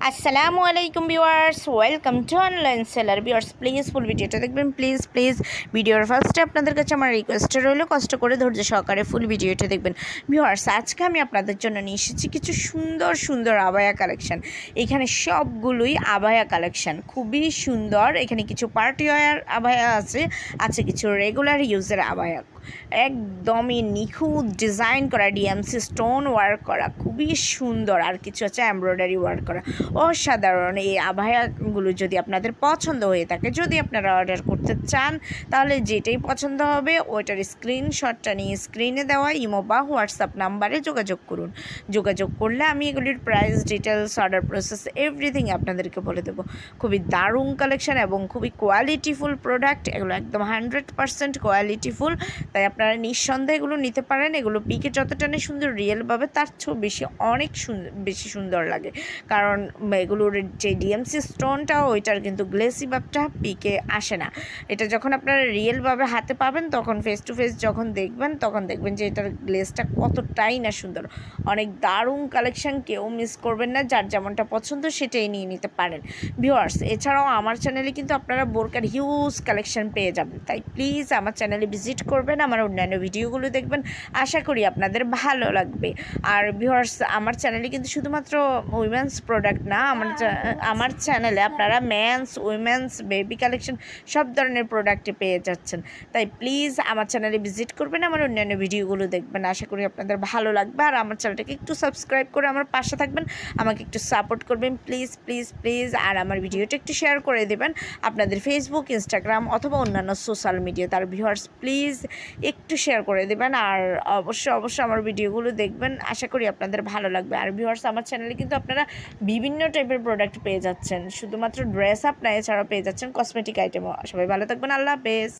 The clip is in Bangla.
আসসালামু আলাইকুম viewers, welcome to online seller. Viewers please ফুল ভিডিওটা দেখবেন, প্লিজ ভিডিওর ফার্স্টে আপনাদের কাছে আমার রিকোয়েস্ট রইল কষ্ট করে ধৈর্য সহকারে ফুল ভিডিওটা দেখবেন। ভিউয়ার্স আজকে আমি আপনাদের জন্য নিয়ে এসেছি কিছু সুন্দর আবায়া কালেকশান। এখানে সবগুলোই আবায়া কালেকশান, খুবই সুন্দর। এখানে কিছু পার্টি ওয়্যার আবায়া আছে কিছু রেগুলার ইউজের আবায়া, একদমই নিখুঁত ডিজাইন করা, ডিএমসি স্টোন ওয়ার্ক করা, খুবই সুন্দর। আর কিছু আছে এমব্রয়ডারি ওয়ার্ক করা, অসাধারণ। এই আবায়াগুলো যদি আপনাদের পছন্দ হয়ে থাকে, যদি আপনারা অর্ডার করতে চান, তাহলে যেটাই পছন্দ হবে ওইটার স্ক্রিনশটটা নিয়ে স্ক্রিনে দেওয়া ইমো বা হোয়াটসঅ্যাপ নাম্বারে যোগাযোগ করুন। যোগাযোগ করলে আমি এগুলির price details, order process everything আপনাদেরকে বলে দেবো। খুবই দারুণ কালেকশান এবং খুবই কোয়ালিটিফুল প্রোডাক্ট। এগুলো একদম 100% কোয়ালিটিফুল, তাই আপনারা নিঃসন্দেহে এগুলো নিতে পারেন। এগুলো পিকে যতটা না সুন্দর, রিয়েলভাবে তার চেয়েও বেশি, অনেক বেশি সুন্দর লাগে। কারণ এগুলোর যে ডিএমসি স্টোনটা, ওইটার কিন্তু গ্লেসি ভাবটা পিকে আসে না। এটা যখন আপনারা রিয়েলভাবে হাতে পাবেন, তখন ফেস টু ফেস যখন দেখবেন, তখন দেখবেন যে এটার গ্লেসটা কতটাই না সুন্দর। অনেক দারুণ কালেকশান, কেউ মিস করবেন না। যার যেমনটা পছন্দ সেটাই নিয়ে নিতে পারেন ভিউয়ার্স। এছাড়াও আমার চ্যানেলে কিন্তু আপনারা বোরকার হিউজ কালেকশান পেয়ে যাবেন, তাই প্লিজ আমার চ্যানেলে ভিজিট করবেন, আমার অন্যান্য ভিডিওগুলো দেখবেন। আশা করি আপনাদের ভালো লাগবে। আর ভিউয়ার্স আমার চ্যানেলে কিন্তু শুধুমাত্র উইমেন্স প্রোডাক্ট না, আমার চ্যানেলে আপনারা মেন্স, উইমেন্স, বেবি কালেকশন সব ধরনের প্রোডাক্টে পেয়ে যাচ্ছেন। তাই প্লিজ আমার চ্যানেলে ভিজিট করবেন, আমার অন্যান্য ভিডিওগুলো দেখবেন। আশা করি আপনাদের ভালো লাগবে। আর আমার চ্যানেলটাকে একটু সাবস্ক্রাইব করে আমার পাশে থাকবেন, আমাকে একটু সাপোর্ট করবেন প্লিজ। আর আমার ভিডিওটা একটু শেয়ার করে দেবেন আপনাদের ফেসবুক, ইনস্টাগ্রাম অথবা অন্যান্য সোশ্যাল মিডিয়া। তার ভিউয়ার্স প্লিজ একটু শেয়ার করে দেবেন। আর অবশ্যই আমার ভিডিওগুলো দেখবেন, আশা করি আপনাদের ভালো লাগবে। আর ভিউয়ার্স আমার চ্যানেলে কিন্তু আপনারা বিভিন্ন টাইপের প্রোডাক্ট পেয়ে যাচ্ছেন, শুধুমাত্র ড্রেস আপ না, এছাড়াও পেয়ে যাচ্ছেন কসমেটিক আইটেমও। সবাই ভালো থাকবেন, আল্লাহ হাফেজ।